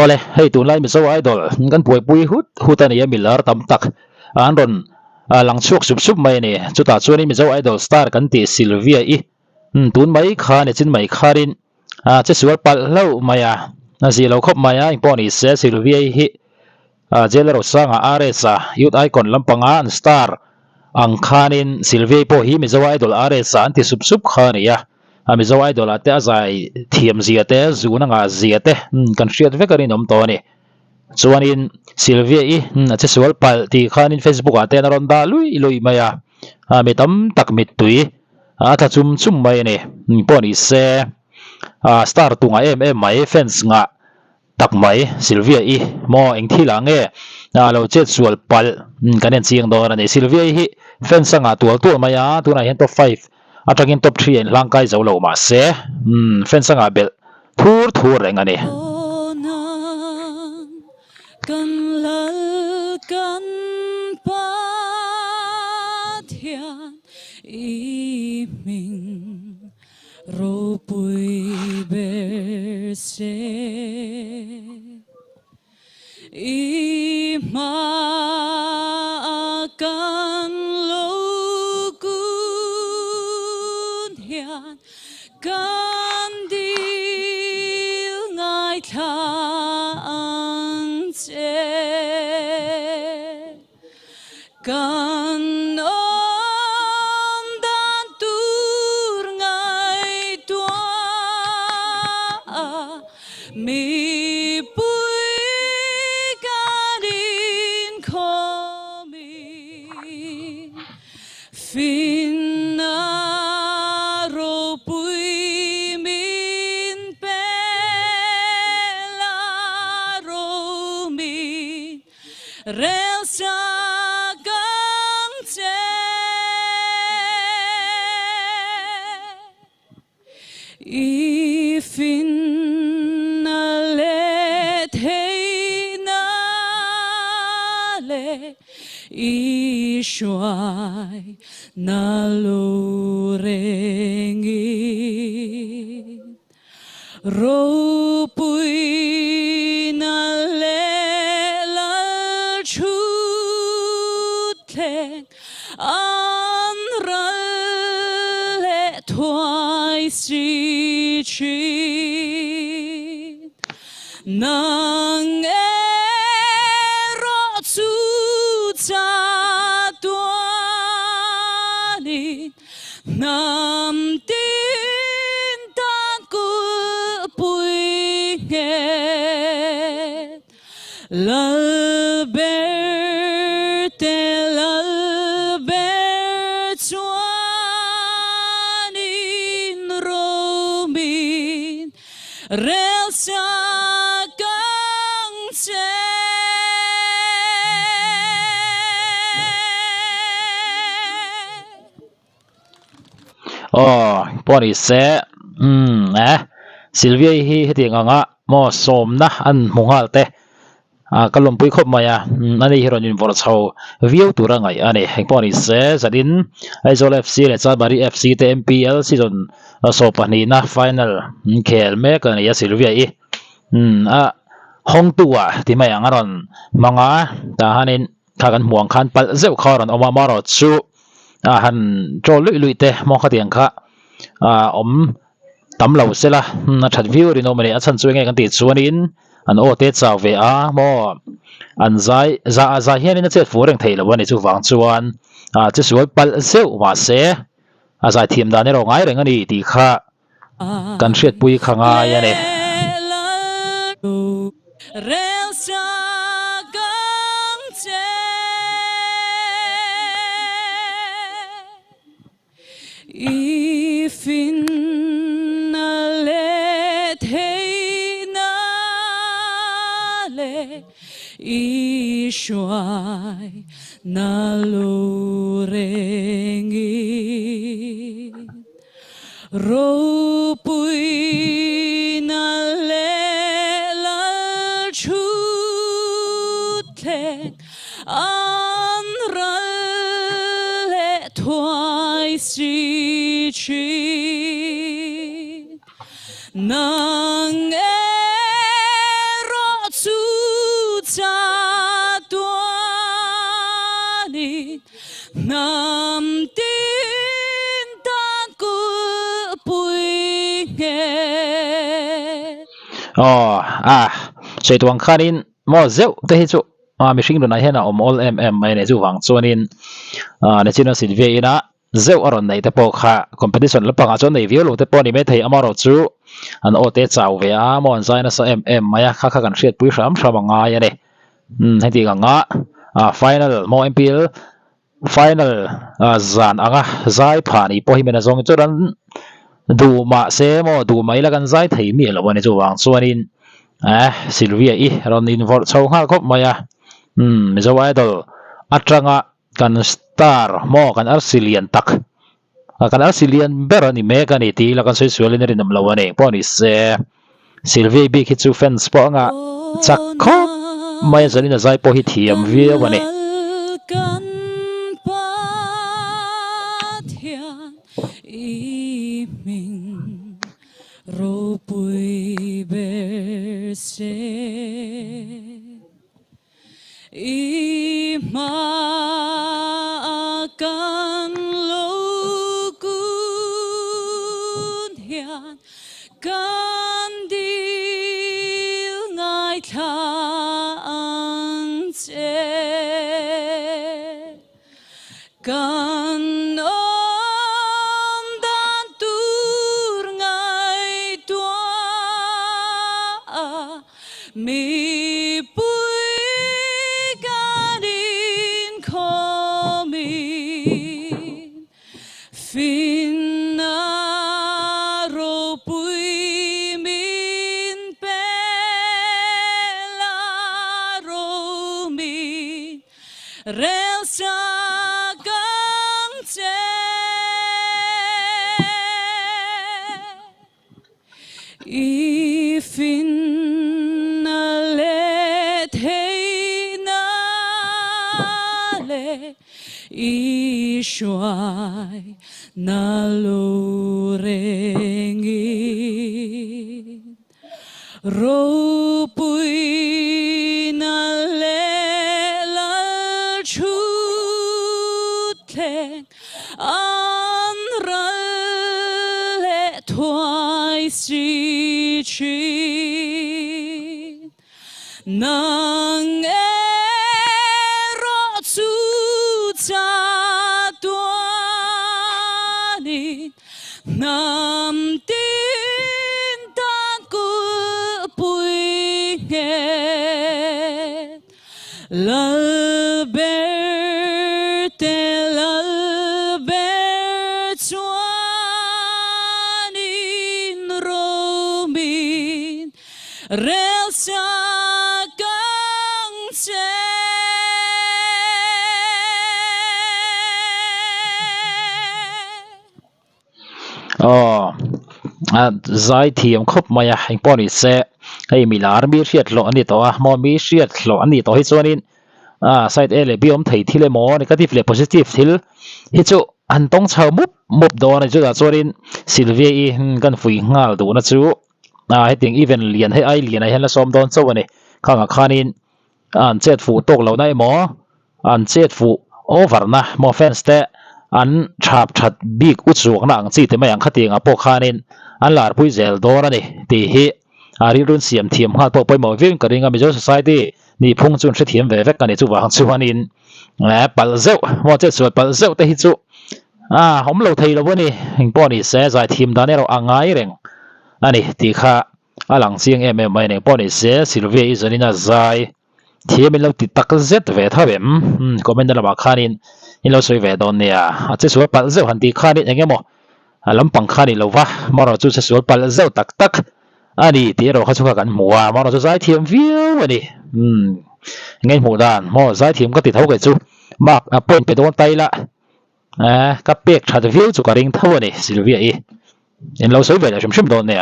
ole hei tun lai mi zo idol kan pui hut ani miller tam tak an ron lang chuak sup mai ni chuta chuani mi zo idol star kan ti Sylvia i tun mai kha ne chin mai kharin che sual pal lo maya na zi lo khop maya imponi se Sylvia hi jelero sanga aresa youth icon lampanga an star ang khanin Sylvia po hi mi zo idol aresa anti sup khani ya mi zo idol ate azai thiam zia te zuna nga zia te kan hriat vekarin om to ni chuanin Sylvia i che sual pal ti khanin Facebook ate na ron da lui maya mi tam tak mit tui tha chum mai ni poni se star tunga mai fans nga tak mai Sylvia i mo eng thila nge lo che sual pal kanen chiang do na ni Sylvia hi fans nga tu maya tuna hian top 5 atangin top 3 en langkai zo lo ma se fans nga bel thur reng ani kan lal kan pa thian i mình ro pui ber se i ma kan lo kun thian kan dil ngai tha kan om dan tur ngai tua mi pui kadin komi finna ro pui min pela ro min relsa i finale theinale i shuai na lo rengi ro pui na le la chu theng an ra le thoi si nang ero chu cha tuani nam tin tan ku pui nge lal ber te lal ber chuanin romin relsa kang che poni se Sylvia hi heti nga mo som na an mungal te kalom pui khop maya ani hiron in vor chho view tura ngai ani poni se zadin Aizol FC le Chabari FC te MPL season so pani na final khel me kan ya Sylvia i hong tua ti mai angaron manga ta hanin thagan muang khan pal zeu kharon oma maro chu han tro lui te mo kha tiang kha om tam lo se la na that view ri no mani achan chu nge kan ti chuanin an o te chaw ve a mo an zai za hian in che fureng thei lo wani chu wang chuan chu sual pal zeu ma se za thiam da ne ro ngai reng ani ti kha kan hriat pui khanga ya ne relsa kang che i finale theinale i shuai na lo rengi ro pui na le la chu theng an ra le thoi si chi nang ero ใช่ตัวข้านินมอเจ้าเตหิจุมีสิ่งดูนายเห็นอมอลไม่ในจู่วังจวนินในจีนสิลเวียนะเจ้าอรอนในแต่พอค่ะคอมเพติชันแล้วปังอาจจะในวิวลูแต่พอนี่ไม่ไทยอามารอจูอันโอเตจ้าวเวียมอนใจนะสมายข้ากันเสียดปุยสามชาวงายเนี่ยให้ดีกันงะfinal มอMPL final จานอ่ะใจผ่านอีพอที่มันจะส่งจุดนั้นดูมาเสมอดูไม่ละกันใจไทยมีแล้ววันนี้จู่วังจวนินซิลเวียรอนอินฟอร์ชาวข้าก็มาไม่ใช่ว่าเดี๋ยวอัตรากันสตาร์มอกันอาร์ซิเลียนตักกันอาร์ซิเลียนเบอร์นี่เมกันนี่ทีแล้วกันสวยๆเลยนี่นำลาวนี่พอนี่เซ่ซิลเวียบีคิดซูเฟนส์ปองะจักข้อไม่ใช่นี่นะใจพอฮิตเทียมเวียวันนี้Imakan lokun hian kandil ngaihtuah che kan om dan tur ngaihtuah mi Ishwai nalurengin ropui nalelal chuteng anrale twai si chin nang ero tsuta Nam tin tan ku pui nghe lal ber chuan in romin rel sa kang cheใจเทียมครบมาอย่างพอนี่เซ่ให้มีลาร์มีเชียดหลอันนี้ตัวมอมีเชียดหลอันนี้ตัวให้ส่วนนี้ไซต์เลยบิอมไทยที่เลยมอนี่ก็ที่เลยโพซิทีฟที่ให้จู่อันต้องเช่ามุบโดนในจุดส่วนนี้ซิลเวียกันฟุยงาลดูนะจู่ให้ถึงอีเวนต์เลียนให้ไอเลียนให้เห็นละซ้อมโดนส่วนนี้ข้างข้านี้อันเจ็ดฟูตกเราได้มออันเจ็ดฟูโอเวอร์นะมอแฟนสเตอันชัดบิ๊กอุดสวงนังจีแต่ไม่ยังขัดเองพวกข้านี้อันหลาร์พุยเซลโดนนี่ตีฮีอาริรุนเสียมเทียมหาพวกไปหมอวิ่งกระดิ่งมิจฉาสัยที่นี่พุ่งจุนเสียมเวฟกันนี่จู่ว่าจู่วันนี้ปัลเซลมอเจ็ดส่วนปัลเซลแต่ฮิจู่ผมเราไทยเราวันนี้หิงป้อนี่เสียใจทีมตอนนี้เราอ่างไงเร่งอันนี้ตีข้าหลังเสียงไม่เนี่ยป้อนี่เสียซิลเวียอิสนี่น่าใจทีมเราติดตักเซตเวทเวมก็ไม่ได้ระบาดข้านี้นี่เราสวยเวดอนเนี่ยอาจจะสวยปัลเซลหันตีข้านี้อย่างเงี้ยมั้งลำปังข้านี่เราว่ามาเราจะสวยปัลเซลตักอันนี้ที่เราเขาชอบกันหมัวมาเราจะใช้ทีมวิวอันนี้ไงหมูด้านมาใช้ทีมก็ติดเท่ากันจู่มากปุ่นไปโดนไตละก็เปียกชัดวิวจู่กับริงเท่านี้สิลเวียเองเราสวยเวดชิมโดนเนี่ย